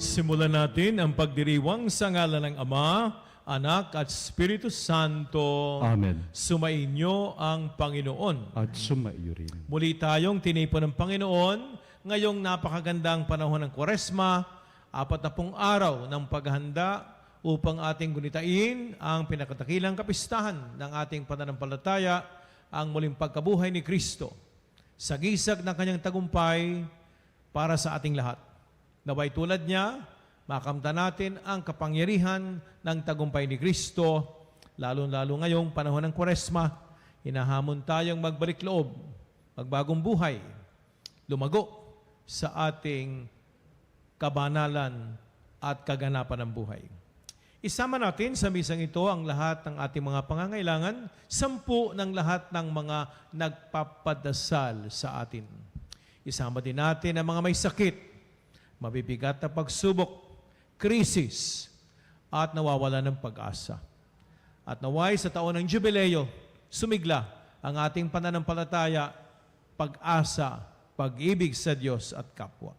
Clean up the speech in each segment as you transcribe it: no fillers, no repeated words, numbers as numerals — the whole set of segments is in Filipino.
Simulan natin ang pagdiriwang sa ngalan ng Ama, Anak at Espiritu Santo. Amen. Sumainyo ang Panginoon. At sumaiyo rin. Muli tayong tinipon ng Panginoon ngayong napakagandang panahon ng Kwaresma, 40 araw ng paghahanda upang ating gunitain ang pinakatakilang kapistahan ng ating pananampalataya, ang muling pagkabuhay ni Kristo. Sagisag ng kanyang tagumpay para sa ating lahat. Naway tulad niya, makamta natin ang kapangyarihan ng tagumpay ni Kristo, lalo-lalo ngayong panahon ng Kwaresma. Hinahamon tayong magbalik loob, magbagong buhay, lumago sa ating kabanalan at kaganapan ng buhay. Isama natin sa misang ito ang lahat ng ating mga pangangailangan, 10 ng lahat ng mga nagpapadasal sa atin. Isama din natin ang mga may sakit, mabibigat na pagsubok, krisis, at nawawala ng pag-asa. At naway sa taon ng Jubileo, sumigla ang ating pananampalataya, pag-asa, pag-ibig sa Diyos at kapwa.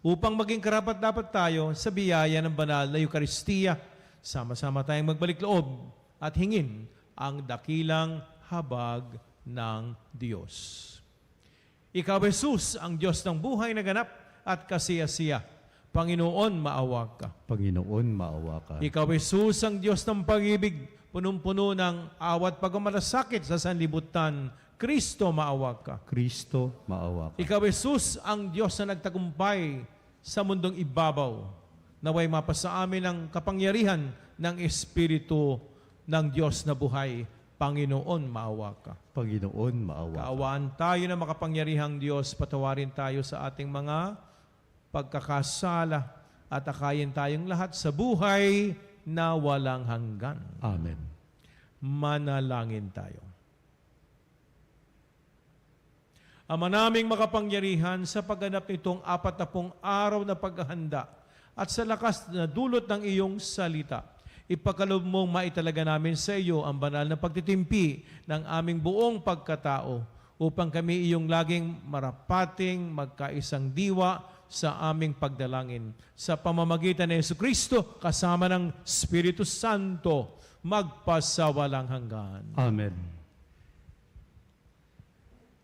Upang maging karapat-dapat tayo sa biyaya ng banal na Eucharistia, sama-sama tayong magbalik loob at hingin ang dakilang habag ng Diyos. Ikaw, Jesus, ang Diyos ng buhay na ganap at kasiyasiya. Panginoon, maawa ka. Panginoon, maawa ka. Ikaw, Jesus, ang Diyos ng pag-ibig, punong-puno ng awat pagmamalasakit sa sanlibutan. Kristo, maawa ka. Kristo, maawa ka. Ikaw, Jesus, ang Diyos na nagtagumpay sa mundong ibabaw. Naway mapasa amin ang kapangyarihan ng Espiritu ng Diyos na buhay. Panginoon, maawa ka. Panginoon, maawa ka. Kaawaan tayo na makapangyarihang Diyos, patawarin tayo sa ating mga pagkakasala at akayin tayong lahat sa buhay na walang hanggan. Amen. Manalangin tayo. Ama naming makapangyarihan, sa pagganap nitong 40 araw na paghahanda at sa lakas na dulot ng iyong salita, ipagkaloob mong maitalaga namin sa iyo ang banal na pagtitimpi ng aming buong pagkatao upang kami iyong laging marapating magkaisang diwa sa aming pagdalangin. Sa pamamagitan ni Jesucristo kasama ng Espiritu Santo, magpasawalang hanggan. Amen.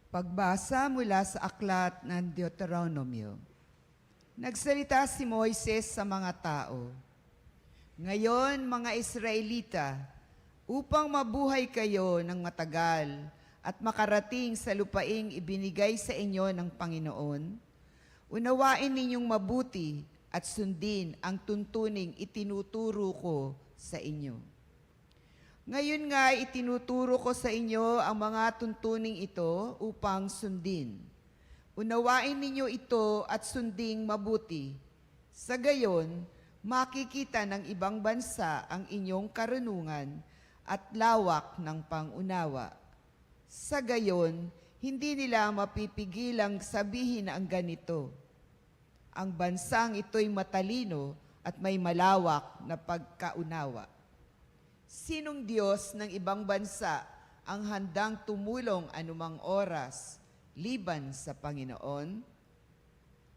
Pagbasa mula sa aklat ng Deuteronomio. Nagsalita si Moises sa mga tao, "Ngayon, mga Israelita, upang mabuhay kayo ng matagal at makarating sa lupaing ibinigay sa inyo ng Panginoon, unawain ninyong mabuti at sundin ang tuntuning itinuturo ko sa inyo. Ngayon nga itinuturo ko sa inyo ang mga tuntuning ito upang sundin. Unawain ninyo ito at sunding mabuti. Sa gayon, makikita ng ibang bansa ang inyong karunungan at lawak ng pangunawa. Sa gayon, hindi nila mapipigilang sabihin ang ganito, ang bansang ito'y matalino at may malawak na pagkaunawa. Sinong Diyos ng ibang bansa ang handang tumulong anumang oras, liban sa Panginoon?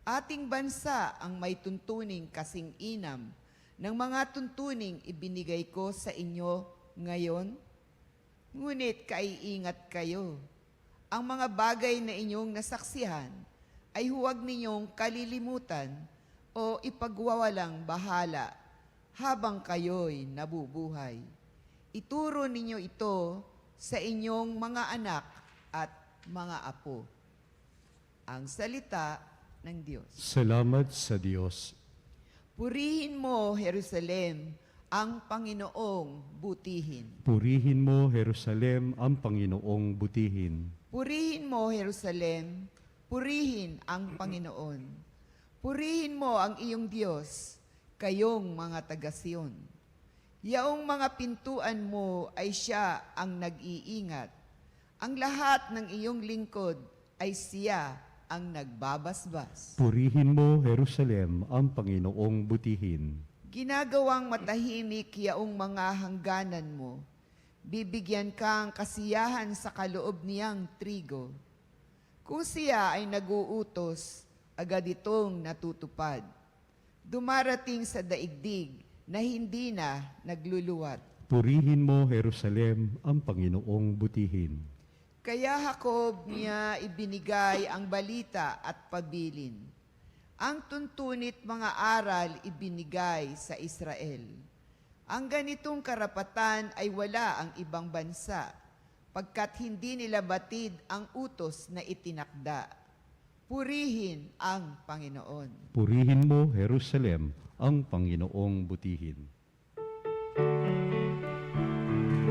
Ating bansa ang may tuntuning kasing inam ng mga tuntuning ibinigay ko sa inyo ngayon. Ngunit kaiingat kayo. Ang mga bagay na inyong nasaksihan ay huwag ninyong kalilimutan o ipagwawalang bahala habang kayo'y nabubuhay. Ituro ninyo ito sa inyong mga anak at mga apo." Ang salita ng Diyos. Salamat sa Diyos. Purihin mo, Jerusalem, ang Panginoong butihin. Purihin mo, Jerusalem, ang Panginoong butihin. Purihin mo, Jerusalem, purihin ang Panginoon. Purihin mo ang iyong Diyos, kayong mga taga-Siyon. Yaong mga pintuan mo ay siya ang nag-iingat. Ang lahat ng iyong lingkod ay siya ang nagbabasbas. Purihin mo, Jerusalem, ang Panginoong butihin. Ginagawang matahimik yaong mga hangganan mo. Bibigyan kang kasiyahan sa kaloob niyang trigo. Kung siya ay nag-uutos, agad itong natutupad. dumarating sa daigdig na hindi na nagluluwat. Purihin mo, Jerusalem, ang Panginoong butihin. Kaya Jacob niya ibinigay ang balita at pabilin. Ang tuntunit mga aral ibinigay sa Israel. Ang ganitong karapatan ay wala ang ibang bansa, pagkat hindi nila batid ang utos na itinakda. Purihin ang Panginoon. Purihin mo, Jerusalem, ang Panginoong butihin.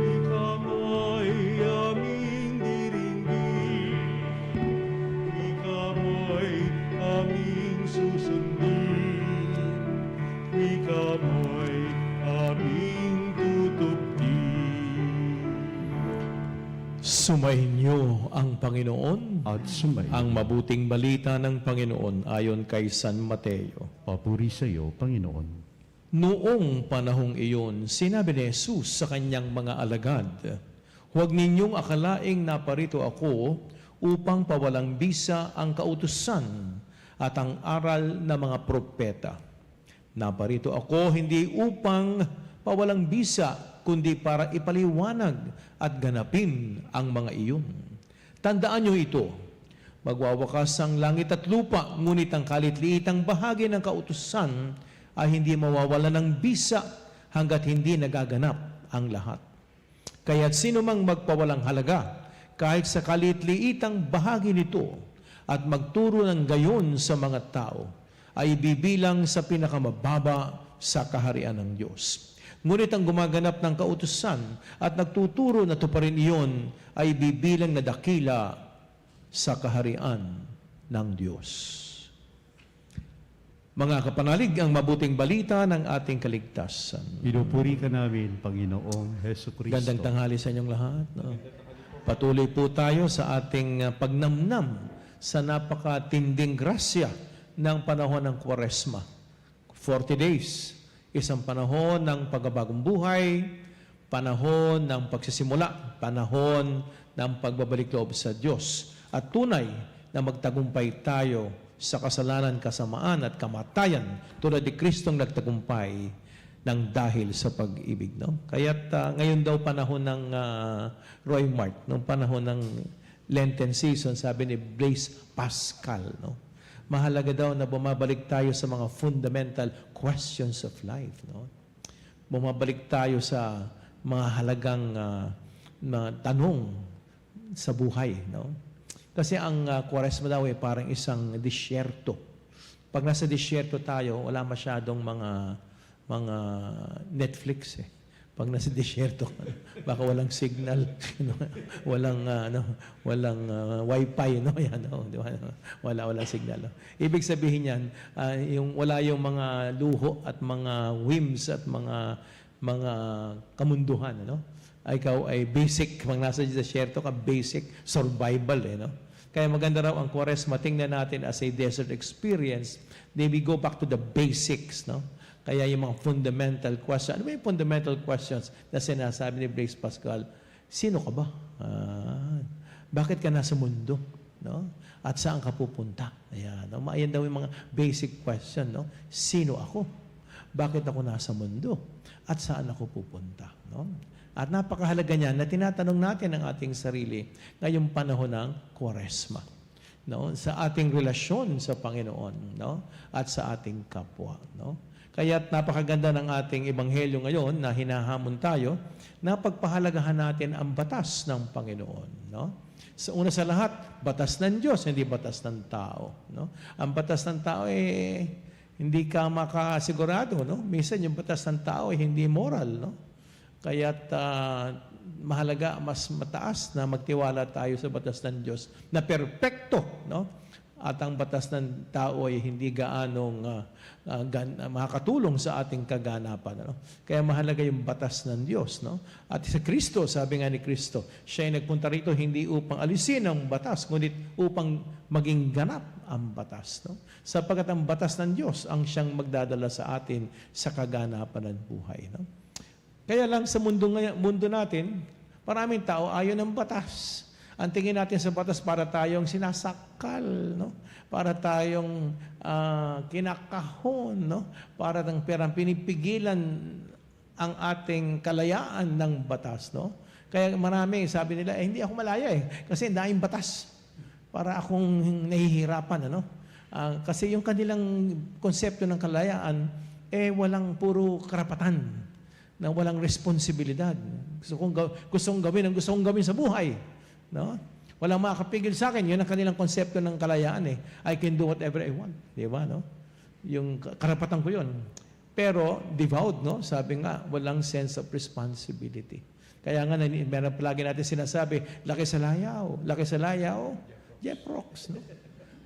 Ikamo'y aming diringgin, ikamo'y aming susundin, ikamo'y aming tutupin. Sumainyo ang Panginoon. At sumayin, Ang mabuting balita ng Panginoon ayon kay San Mateo. papuri sa iyo, Panginoon. Noong panahong iyon, sinabi ni Jesus sa kanyang mga alagad, "Huwag ninyong akalaing naparito ako upang pawalang bisa ang kautusan at ang aral ng mga propeta. Naparito ako hindi upang pawalang bisa, kundi para ipaliwanag at ganapin ang mga iyon. Tandaan niyo ito, magwawakas ang langit at lupa, ngunit ang kalitliitang bahagi ng kautusan ay hindi mawawala ng bisa hanggat hindi nagaganap ang lahat. Kaya't sino mang magpawalang halaga kahit sa kalitliitang bahagi nito at magturo ng gayon sa mga tao ay bibilang sa pinakamababa sa kaharian ng Diyos. Ngunit ang gumaganap ng kautusan at nagtuturo na tuparin iyon ay bibilang na dakila sa kaharian ng Diyos." Mga kapanalig, ang mabuting balita ng ating kaligtasan. Pinupuri ka namin, Panginoong Heso Kristo. Gandang tanghali sa inyong lahat. No? Patuloy po tayo sa ating pagnamnam sa napakatinding grasya ng panahon ng Kwaresma. 40 days, isang panahon ng pagbabagong buhay, panahon ng pagsisimula, panahon ng pagbabalik loob sa Diyos. At tunay na magtagumpay tayo sa kasalanan, kasamaan at kamatayan tulad ni Kristong nagtagumpay ng dahil sa pag-ibig. No? Kaya't ngayon daw panahon ng Roy Mart, nung panahon ng Lenten season, sabi ni Blaise Pascal, no? Mahalaga daw na bumabalik tayo sa mga fundamental questions of life. No? Bumabalik tayo sa mga halagang tanong sa buhay. No? Kasi ang Kwaresma daw ay parang isang disyerto. Pag nasa disyerto tayo, wala masyadong mga Netflix eh. Pag nasa disyerto, baka walang signal, walang wifi, no? Yan, no? Di ba? Walang signal. No? Ibig sabihin yan, wala yung mga luho at mga whims at mga kamunduhan, no? Ikaw ay basic, pag nasa disyerto ka, basic survival, no? Kaya maganda raw ang Kwaresma, tingnan natin as a desert experience. Then we go back to the basics, no? Kaya yung mga fundamental questions. Ano ba yung fundamental questions na sinasabi ni Blaise Pascal? Sino ka ba? Bakit ka nasa mundo? No? At saan ka pupunta? Ayan, no? Ayan daw yung mga basic question. No? Sino ako? Bakit ako nasa mundo? At saan ako pupunta? No? At napakahalaga niyan na tinatanong natin ang ating sarili ngayong panahon ng Kwaresma. No? Sa ating relasyon sa Panginoon, no? At sa ating kapwa. No? Kaya't napakaganda ng ating ebanghelyo ngayon na hinahamon tayo na pagpahalagahan natin ang batas ng Panginoon. No? Sa una sa lahat, batas ng Diyos, hindi batas ng tao. No? Ang batas ng tao hindi ka makasigurado. No? Minsan yung batas ng tao hindi moral. No? Kaya't mahalaga, mas mataas na magtiwala tayo sa batas ng Diyos na perpekto. No? At ang batas ng tao ay hindi gaanong makakatulong sa ating kaganapan. No? Kaya mahalaga yung batas ng Diyos. No? At sa Kristo, sabi nga ni Kristo, siya ay nagpunta rito hindi upang alisin ang batas, ngunit upang maging ganap ang batas. No? Sapagkat ang batas ng Diyos ang siyang magdadala sa atin sa kaganapan ng buhay. No? Kaya lang sa mundo natin, maraming tao ayaw ng batas. Ang tingin natin sa batas para tayong sinasakal, no? Para tayong kinakahon, no? Para ng perang pinipigilan ang ating kalayaan ng batas, no? Kaya marami, sabi nila, hindi ako malaya kasi daing batas para akong nahihirapan, ano? Kasi yung kanilang konsepto ng kalayaan, walang puro karapatan, na walang responsibilidad. Gustong gawin ang gusto kong gawin sa buhay, no? Walang makakapigil sa akin. Yun ang kanilang konsepto ng kalayaan, I can do whatever I want, di ba, no? Yung karapatan ko yun. Pero devout, no? Sabi nga, walang sense of responsibility. Kaya nga, meron palagi natin sinasabi, laki sa layaw, jeprox, no?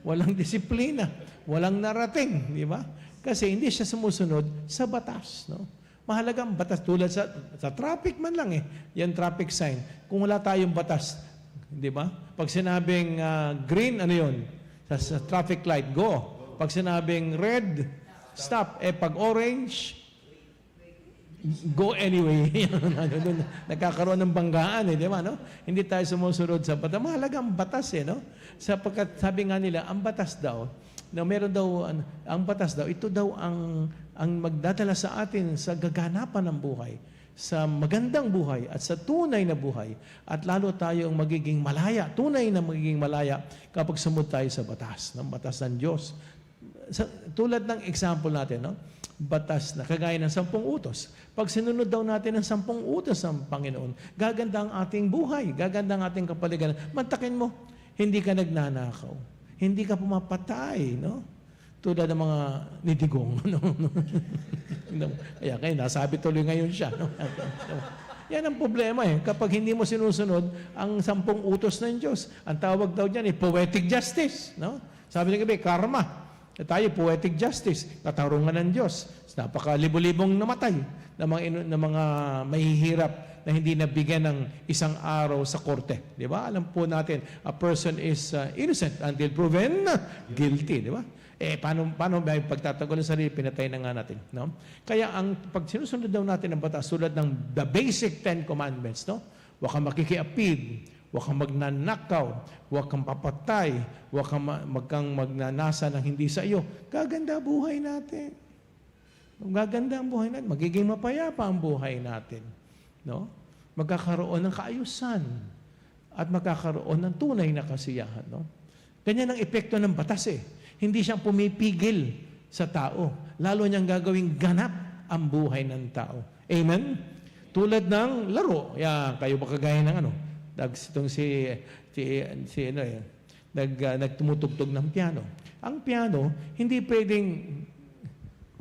Walang disiplina, walang narating, di ba? Kasi hindi siya sumusunod sa batas, no? Mahalagang batas tulad sa traffic man lang yan traffic sign. Kung wala tayong batas, di ba? Pag sinabing green, ano yun? Sa traffic light, go. Pag sinabing red, stop. Pag orange, go anyway. Nagkakaroon ng banggaan, di ba, no? Hindi tayo sumusunod sa batas. Mahalagang batas, no? Sapagkat sabi nga nila, ang batas daw, na meron daw, ang batas daw, ito daw ang magdadala sa atin sa gaganapan ng buhay, sa magandang buhay at sa tunay na buhay. At lalo tayong magiging malaya, tunay na magiging malaya kapag sumunod tayo sa batas, ng batas ng Diyos. Tulad ng example natin, no? Batas na kagaya ng 10 utos. Pag sinunod daw natin ang 10 utos ng Panginoon, gaganda ang ating buhay, gaganda ang ating kapaligiran. Mantakin mo, hindi ka nagnanakaw, hindi ka pumapatay, no? Tulad ng mga nidigong, no? Kaya nasabi tuloy ngayon siya, no? Yan ang problema kapag hindi mo sinusunod ang 10 utos ng Diyos. Ang tawag daw diyan poetic justice, no? Sabi ng gabi, karma. Tayo, poetic justice, katarungan ng Diyos. Napaka-libo-libong namatay ng mga mahihirap na hindi nabigyan ng isang araw sa korte. Di ba? Alam po natin, a person is innocent until proven guilty. Di ba? Paano may pagtatanggol ng sarili, pinatay na nga natin. No? Kaya pag sinusunod daw natin ang batas, tulad ng the basic 10 commandments, no? Huwag kang makikiapid, huwag kang magnanakaw, huwag kang papatay, huwag kang magnanasa ng hindi sa iyo. Gaganda buhay natin. Gaganda ang buhay natin. Magiging mapayapa ang buhay natin. No? Magkakaroon ng kaayusan at magkakaroon ng tunay na kasiyahan. No? Ganyan ang epekto ng batas Hindi siyang pumipigil sa tao. Lalo niyang gagawing ganap ang buhay ng tao. Amen? Tulad ng laro. Yan, kayo ba kagaya ng nagtumutugtog ng piano. Ang piano, hindi pwedeng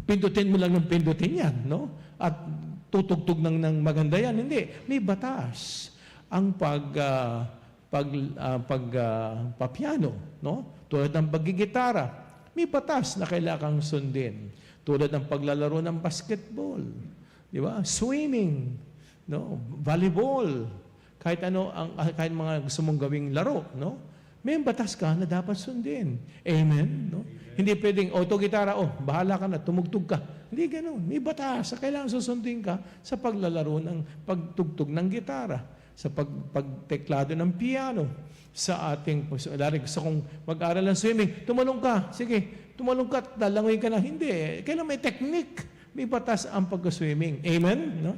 pindutin mo lang ng pindutin yan, no? At tutugtog ng maganda yan. Hindi. May batas ang papiano, no? Tulad ng paggigitara. May batas na kailangang sundin. Tulad ng paglalaro ng basketball, di ba? Swimming, no? Volleyball, kahit mga gusto mong gawing laro, no? May batas ka na dapat sundin. Amen, no? Hindi pwedeng gitara, bahala ka na, tumugtog ka. Hindi ganoon. May batas na kailangan susundin ka sa paglalaro ng pagtugtog ng gitara, sa pagteklado ng piano, sa ating, gusto kong mag-aral ng swimming, tumalong ka, sige, tumalong ka, talangoy ka na. Hindi, kailangan may technique. May batas ang pag-swimming. Amen? No?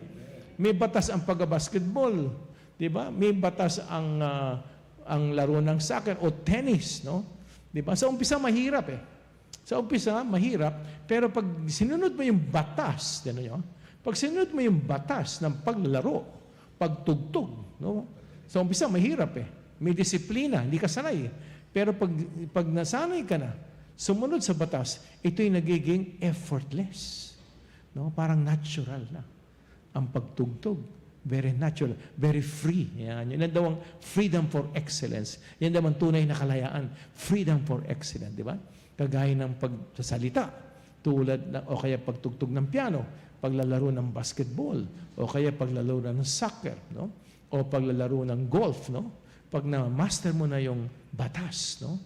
May batas ang pag-basketball. Diba? May batas ang laro ng soccer o tennis. No? Diba? Sa umpisa, mahirap Sa umpisa, mahirap. Pero pag sinunod mo yung batas, pag sinunod mo yung batas ng paglalaro, pagtugtog, no? Sa umpisa, mahirap May disiplina, hindi ka sanay. Pero pag nasanay ka na, sumunod sa batas, ito'y nagiging effortless. No? Parang natural na. Ang pagtugtog, very natural, very free. Yan daw ang freedom for excellence. Yan daw ang tunay na kalayaan. Freedom for excellence, di ba? Kagaya ng pagsasalita, tulad o kaya pagtugtog ng piano, paglalaro ng basketball, o kaya paglalaro ng soccer, no? O paglalaro ng golf, no? Pag na-master mo na yung batas, no?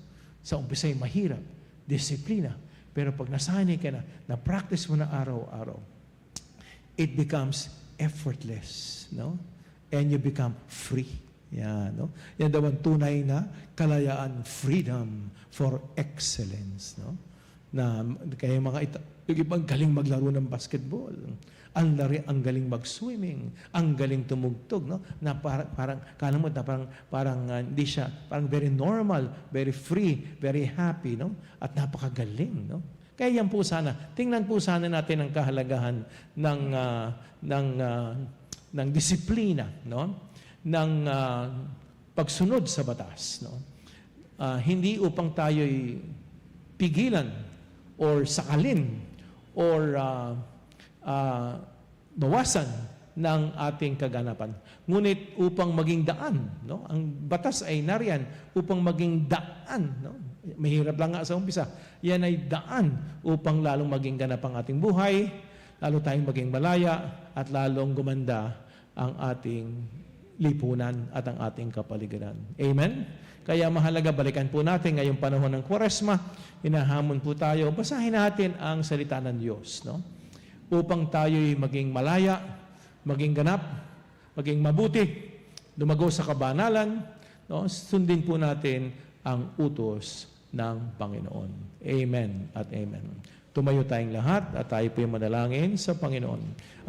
Sa umpisa'y mahirap, disiplina. Pero pag nasanay ka na, na-practice mo na araw-araw, it becomes effortless, no? And you become free. Yan, no? Yan daw ang tunay na kalayaan, freedom for excellence, no? Na kaya yung ibang galing maglaro ng basketball, ang galing mag-swimming, ang galing tumugtog, no? Na parang kala mo na parang hindi siya, parang very normal, very free, very happy, no? At napakagaling, no? Kaya yan po sana, tingnan po sana natin ang kahalagahan ng disiplina, no? Ng pagsunod sa batas, no? Hindi upang tayo'y pigilan or sakalin or bawasan ng ating kaganapan. Ngunit upang maging daan, no? Ang batas ay nariyan upang maging daan, no? Mahirap lang nga sa umpisa. Yan ay daan upang lalong maging ganap ang ating buhay, lalo tayong maging malaya, at lalong gumanda ang ating lipunan at ang ating kapaligiran. Amen? Kaya mahalaga, balikan po natin ngayong panahon ng Kwaresma, hinahamon po tayo, basahin natin ang salita ng Diyos, no? Upang tayo'y maging malaya, maging ganap, maging mabuti, lumago sa kabanalan, no? Sundin po natin ang utos ng Panginoon. Amen at amen. Tumayo tayong lahat at tayo po yung manalangin sa Panginoon.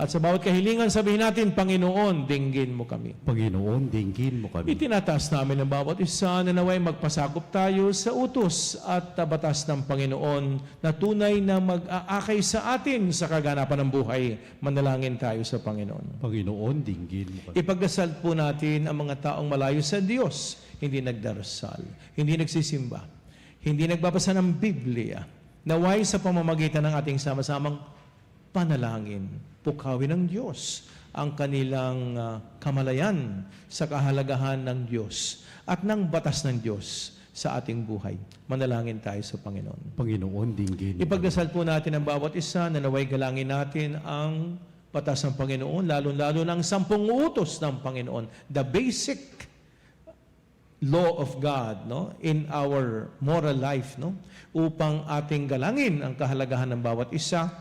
At sa bawat kahilingan, sabihin natin, Panginoon, dinggin mo kami. Panginoon, dinggin mo kami. Itinataas namin ang bawat isa na naway magpasakop tayo sa utos at batas ng Panginoon na tunay na mag-aakay sa atin sa kaganapan ng buhay. Manalangin tayo sa Panginoon. Panginoon, dinggin mo kami. Ipagdasal po natin ang mga taong malayo sa Diyos, hindi nagdarasal, hindi nagsisimba, hindi nagbabasa ng Biblia, naway sa pamamagitan ng ating sama-samang panalangin, pukawin ng Diyos ang kanilang kamalayan sa kahalagahan ng Diyos at ng batas ng Diyos sa ating buhay. Manalangin tayo sa Panginoon. Panginoon, dinggin mo kami. Ipagdasal po natin ang bawat isa na naway galangin natin ang batas ng Panginoon, lalo-lalo ng 10 utos ng Panginoon, the basic law of God, no, in our moral life, no, upang ating galangin ang kahalagahan ng bawat isa,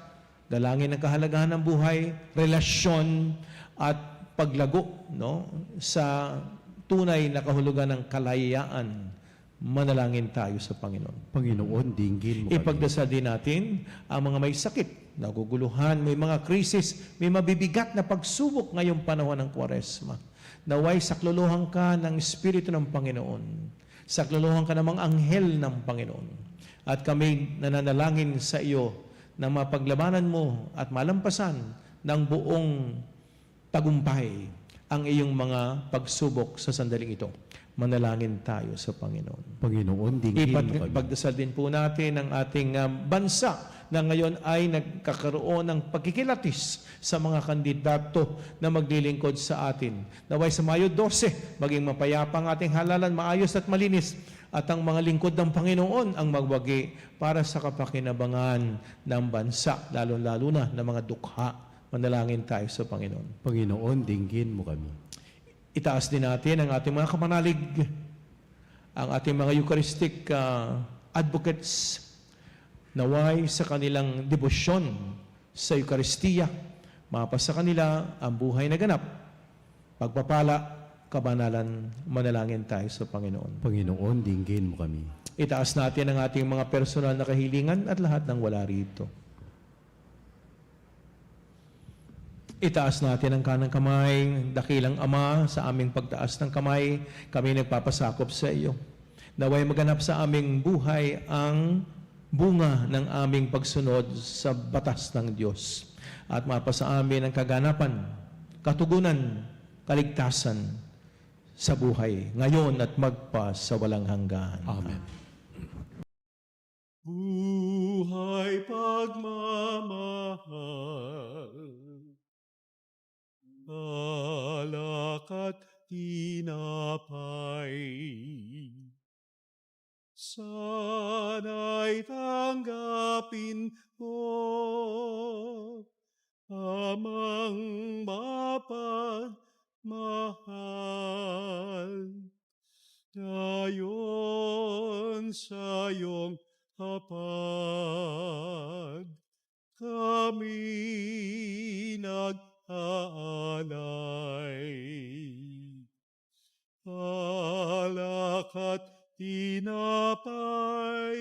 galangin ang kahalagahan ng buhay, relasyon at paglago, no, sa tunay na kahulugan ng kalayaan. Manalangin tayo sa Panginoon. Panginoon, dinggin mo kami. Ipagdasal din natin ang mga may sakit, naguguluhan, may mga krisis, may mabibigat na pagsubok ngayong panahon ng Kwaresma. Naway sakluluhan ka ng Espiritu ng Panginoon. Sakluluhan ka ng mga anghel ng Panginoon. At kami nananalangin sa iyo na mapaglabanan mo at malampasan ng buong tagumpay ang iyong mga pagsubok sa sandaling ito. Manalangin tayo sa Panginoon. Panginoon, dinggin mo kami. Ipagdasal din po natin ang ating bansa na ngayon ay nagkakaroon ng pagkikilatis sa mga kandidato na maglilingkod sa atin. Naway sa Mayo 12, maging mapayapa ang ating halalan, maayos at malinis, at ang mga lingkod ng Panginoon ang magwagi para sa kapakinabangan ng bansa, lalo-lalo na ng mga dukha. Manalangin tayo sa Panginoon. Panginoon, dinggin mo kami. Itaas din natin ang ating mga kamanalig, ang ating mga Eucharistic advocates, naway sa kanilang debosyon sa Eucharistia, mapasa kanila ang buhay na ganap, pagpapala, kabanalan. Manalangin tayo sa Panginoon. Panginoon, dinggin mo kami. Itaas natin ang ating mga personal na kahilingan at lahat ng wala rito. Itaas natin ang kanang kamay, dakilang Ama, sa aming pagtaas ng kamay, kami nagpapasakop sa iyo. Naway maganap sa aming buhay ang bunga ng aming pagsunod sa batas ng Diyos. At mapasa amin ang kaganapan, katugunan, kaligtasan sa buhay, ngayon at magpa sa walang hanggan. Amen. Buhay pagmamahal, alak at tinapay, sana'y tanggapin ko, amang mapagmahal, ayon sa iyong hapag, kami nag-aalay. tinapay,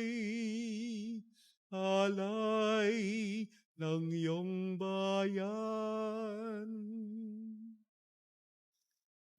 alay ng iyong bayan.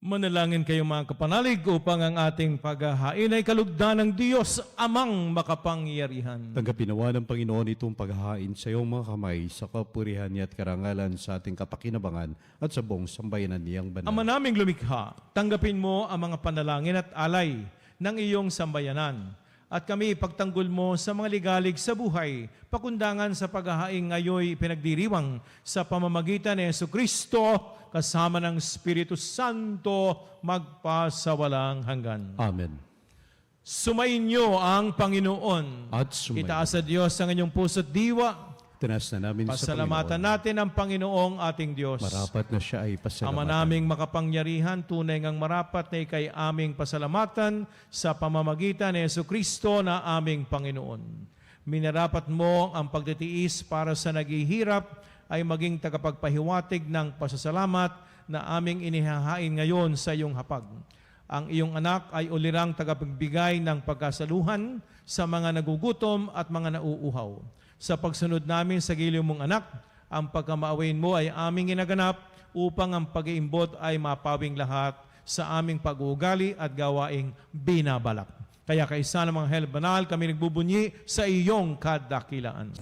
Manalangin kayo mga kapanalig upang ang ating paghahain ay kalugdan ng Diyos amang makapangyarihan. Tanggapin nawa ng Panginoon itong paghahain sa iyong mga kamay sa kapurihan niya at karangalan sa ating kapakinabangan at sa buong sambayanan niyang banal. Ama naming lumikha, tanggapin mo ang mga panalangin at alay ng iyong sambayanan. At kami ipagtanggol mo sa mga ligalig sa buhay, pakundangan sa paghahain ngayoy pinagdiriwang sa pamamagitan ni Jesucristo kasama ng Espiritu Santo magpasawalang hanggan. Amen. Sumainyo ang Panginoon. At sumayin. Itaas sa Diyos ang inyong puso't diwa. Tinas na namin sa Pasalamatan Panginoon. natin ang Panginoong ating Diyos. Marapat na siya ay Ama pasalamatan. naming makapangyarihan, tunay ngang marapat na ikay aming pasalamatan sa pamamagitan ni Jesucristo na aming Panginoon. Minarapat mo ang pagtitiis para sa naghihirap ay maging tagapagpahiwatig ng pasasalamat na aming inihahain ngayon sa iyong hapag. Ang iyong anak ay ulirang tagapagbigay ng pagkasaluhan sa mga nagugutom at mga nauuhaw. Sa pagsunod namin sa giliw mong anak, ang pagkamaawain mo ay aming ginaganap upang ang pag-iimbot ay mapawing lahat sa aming pag-uugali at gawaing binabalak. Kaya kaisa ng mga hel banal, kami nagbubunyi sa iyong kadakilaan.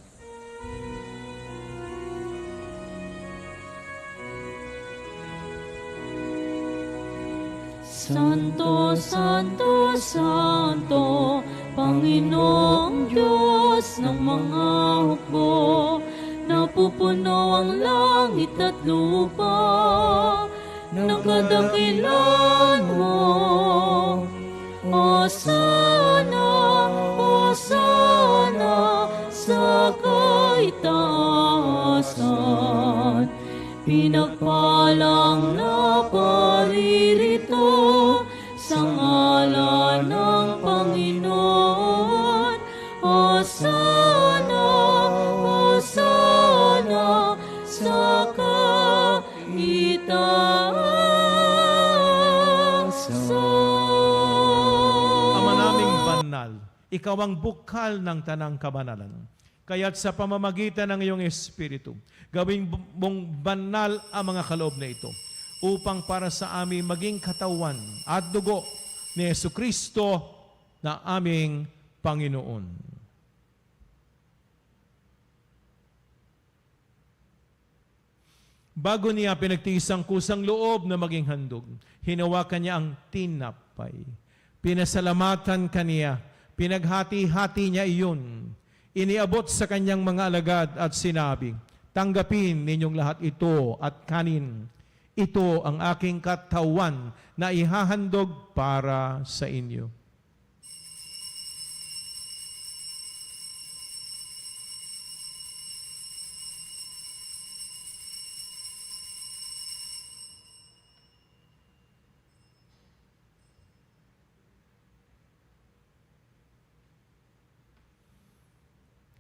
Santo, Santo, Santo, Panginoong Diyos ng mga hukbo, napupuno ang langit at lupa ng kadakilan mo. Hosana, Hosana sa kaitaasan, pinagpalang na paririto sa ngalan ng Panginoon. Hosana, Hosana sa kaitaasan. Ama naming banal, ikaw ang bukal ng tanang kabanalan. Kaya't sa pamamagitan ng iyong Espiritu, gawing mong banal ang mga kaloob na ito upang para sa amin maging katawan at dugo ni Jesucristo na aming Panginoon. Bago niya pinagtiis ang kusang loob na maging handog, hinawakan niya ang tinapay. Pinasalamatan kaniya, pinaghati-hati niya iyon. Iniabot sa kanyang mga alagad at sinabi, "Tanggapin ninyong lahat ito at kanin. Ito ang aking katawan na ihahandog para sa inyo."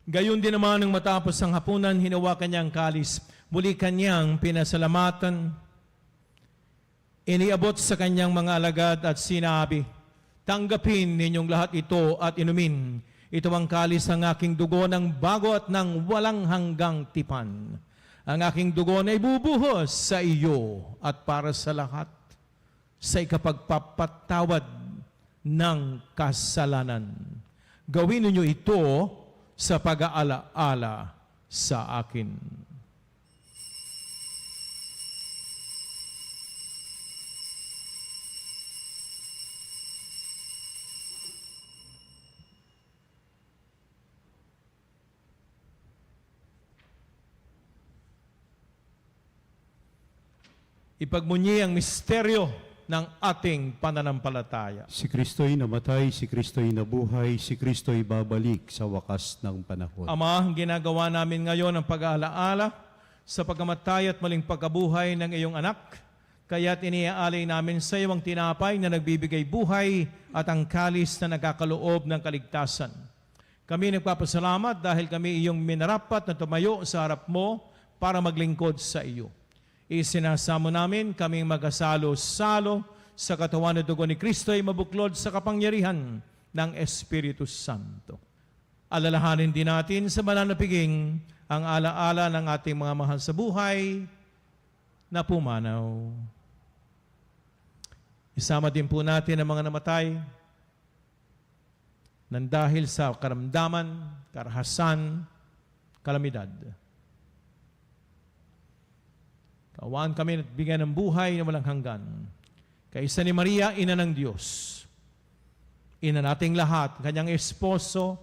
Gayon din naman nang matapos ang hapunan, hinawakan niya ang kalis. Muli kanyang pinasalamatan. Iniabot sa kanyang mga alagad at sinabi, "Tanggapin ninyong lahat ito at inumin. Ito ang kalis ng aking dugo ng bago at ng walang hanggang tipan. Ang aking dugo na ibubuhos sa iyo at para sa lahat sa ikapagpapatawad ng kasalanan. Gawin ninyo ito sa pag-aala-ala sa akin." Ipagmunyi ang misteryo ng ating pananampalataya. Si Kristo'y namatay, si Kristo'y nabuhay, si Kristo'y babalik sa wakas ng panahon. Ama, ginagawa namin ngayon ang pag-aalaala sa pagkamatay at maling pagkabuhay ng iyong anak. Kaya't iniaalay namin sa iyo ang tinapay na nagbibigay buhay at ang kalis na nagkakaloob ng kaligtasan. Kami nagpapasalamat dahil kami iyong minarapat na tumayo sa harap mo para maglingkod sa iyo. Isinasamo namin kaming magasalo-salo sa katawan at dugo ni Kristo ay mabuklod sa kapangyarihan ng Espiritu Santo. Alalahanin din natin sa banal na piging ang alaala ng ating mga mahal sa buhay na pumanaw. Isama din po natin ang mga namatay nang dahil sa karamdaman, karahasan, kalamidad. Kaawaan kami at bigyan ng buhay na walang hanggan. Kaisa ni Maria, ina ng Diyos. Ina nating lahat, kanyang esposo,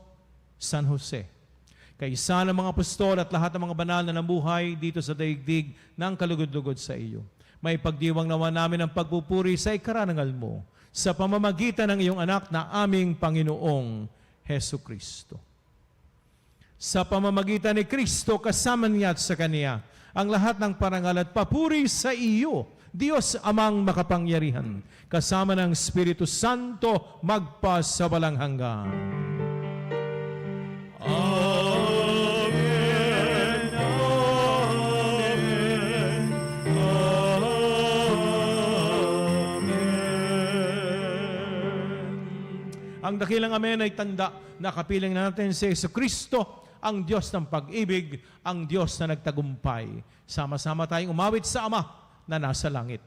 San Jose. Kaisa ng mga apostol at lahat ng mga banal na namuhay dito sa daigdig ng kalugod-lugod sa iyo. May pagdiwang nawa namin ang pagpupuri sa ikarangal mo sa pamamagitan ng iyong anak na aming Panginoong Hesu Kristo. Sa pamamagitan ni Kristo, kasama niya at sa Kaniya, ang lahat ng parangal at papuri sa iyo, Diyos amang makapangyarihan, kasama ng Espiritu Santo, magpa sa walang hanggan. Ang dakilang amen ay tanda na kapiling natin si Yesu Kristo, ang Diyos ng pag-ibig, ang Diyos na nagtagumpay. Sama-sama tayong umawit sa Ama na nasa langit.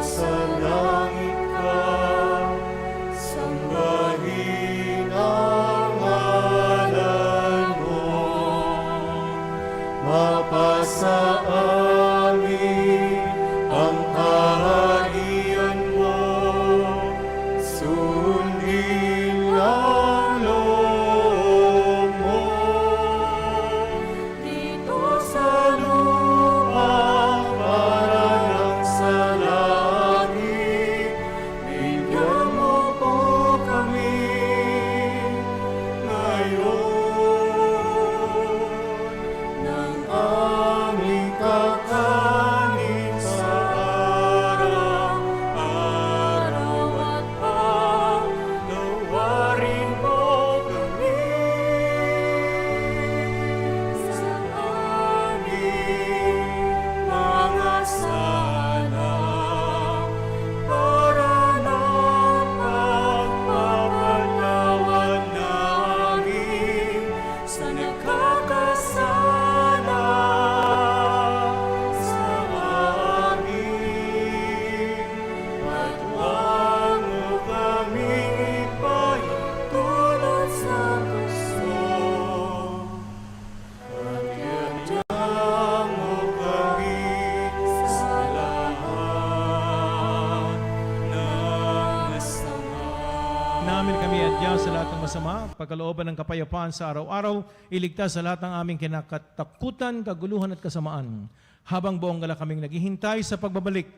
Sumasalangit ka, sambahin ang ngalan mo, mapasa amin ang kaharian mo, sundin ang loob mo, dito sa lupa para ng sa langit, bigyan mo po kami ngayon ng aming kakanin sa araw-araw at paglawarin mo kami sa aming mga sala para ng pagpapatawad namin sa nagkakasala sa amin. At huwag mo kaming ipahintulot sa gusto, pagkatyan mo kami sa lahat ng masama. Namin kami adya sa lahat ng masama, pagkalooban ng kapayapaan sa araw-araw, iligtas sa lahat ng aming kinakatakutan, kaguluhan at kasamaan, habang buong gala kaming naghihintay sa pagbabalik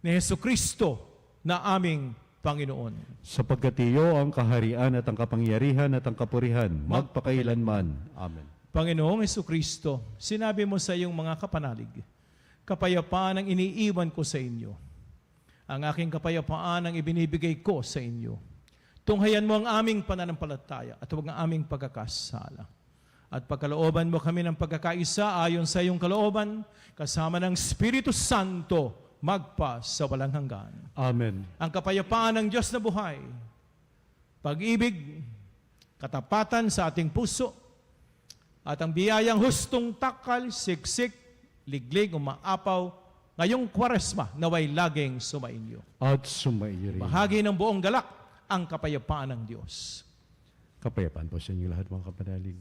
ni Hesu Kristo na aming Panginoon. Sapagkat iyo ang kaharian at ang kapangyarihan at ang kapurihan, magpakailanman. Amen. Panginoong Hesu Kristo, sinabi mo sa iyong mga kapanalig, kapayapaan ang iniiwan ko sa inyo. Ang aking kapayapaan ang ibinibigay ko sa inyo. Tunghayan mo ang aming pananampalataya at huwag ang aming pagkakasala. At pagkalooban mo kami ng pagkakaisa ayon sa iyong kalooban, kasama ng Espiritu Santo, magpa sa walang hanggan. Amen. Ang kapayapaan ng Diyos na buhay, pag-ibig, katapatan sa ating puso, at ang biyayang hustong takal, siksik, liglig, umaapaw, ngayong Kwaresma naway laging sumainyo. At sumaiyo rin. Bahagi ng buong galak ang kapayapaan ng Diyos. Kapayapaan po sa inyo lahat mga kapanalig.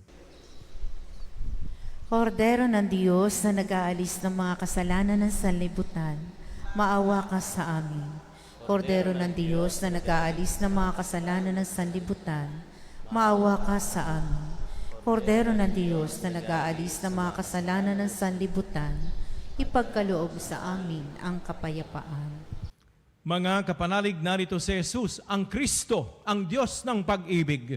Kordero ng Diyos na nag-aalis ng mga kasalanan ng sanlibutan, maawa ka sa amin. Kordero ng Diyos na nag-aalis ng mga kasalanan ng sanlibutan, maawa ka sa amin. Kordero ng Diyos na nag-aalis ng mga kasalanan ng sanlibutan, ipagkaloob sa amin ang kapayapaan. Mga kapanalig, narito si Jesus, ang Kristo, ang Diyos ng pag-ibig,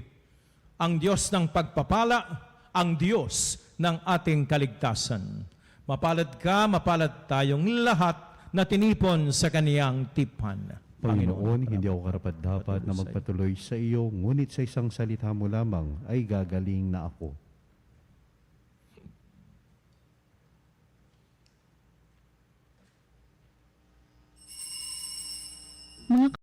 ang Diyos ng pagpapala, ang Diyos ng ating kaligtasan. Mapalad ka, mapalad tayong lahat na tinipon sa kaniyang tipan. Panginoon, hindi ako karapat-dapat na magpatuloy sa iyo, ngunit sa isang salita mo lamang ay gagaling na ako. Mga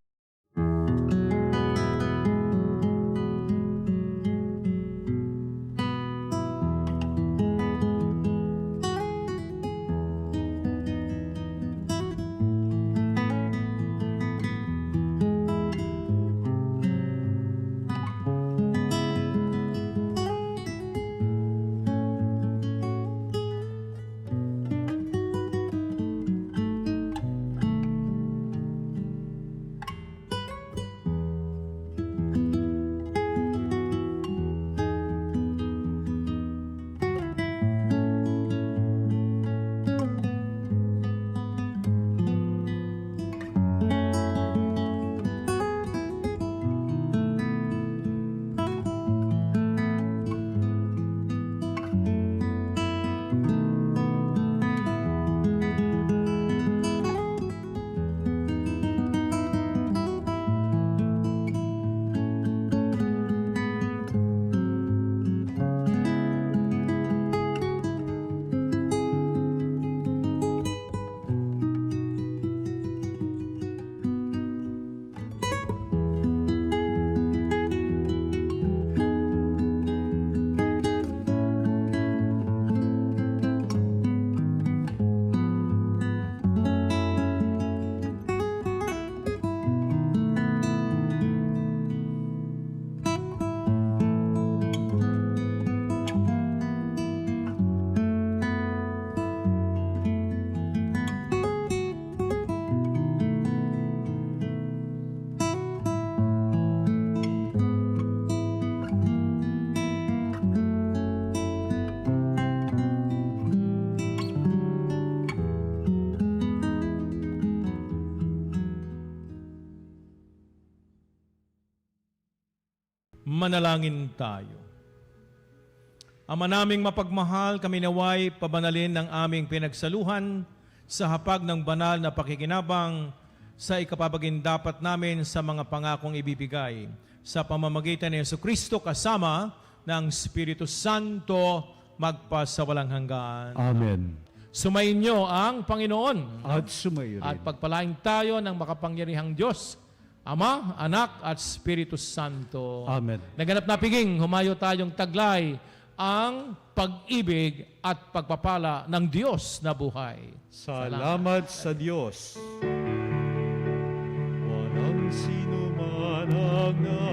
Manalangin tayo. Ama naming mapagmahal, kami naway pabanalin ng aming pinagsaluhan sa hapag ng banal na pakikinabang sa ikapapagindapat namin sa mga pangakong ibibigay sa pamamagitan ni Jesucristo kasama ng Espiritu Santo magpasawalang hanggan. Amen. Sumainyo ang Panginoon At sumayo at rin. pagpalain tayo ng makapangyarihang Diyos, Ama, Anak at Espiritu Santo. Amen. Naganap na piging, humayo tayong taglay ang pag-ibig at pagpapala ng Diyos na buhay. Salamat sa Diyos. Walang sino man ang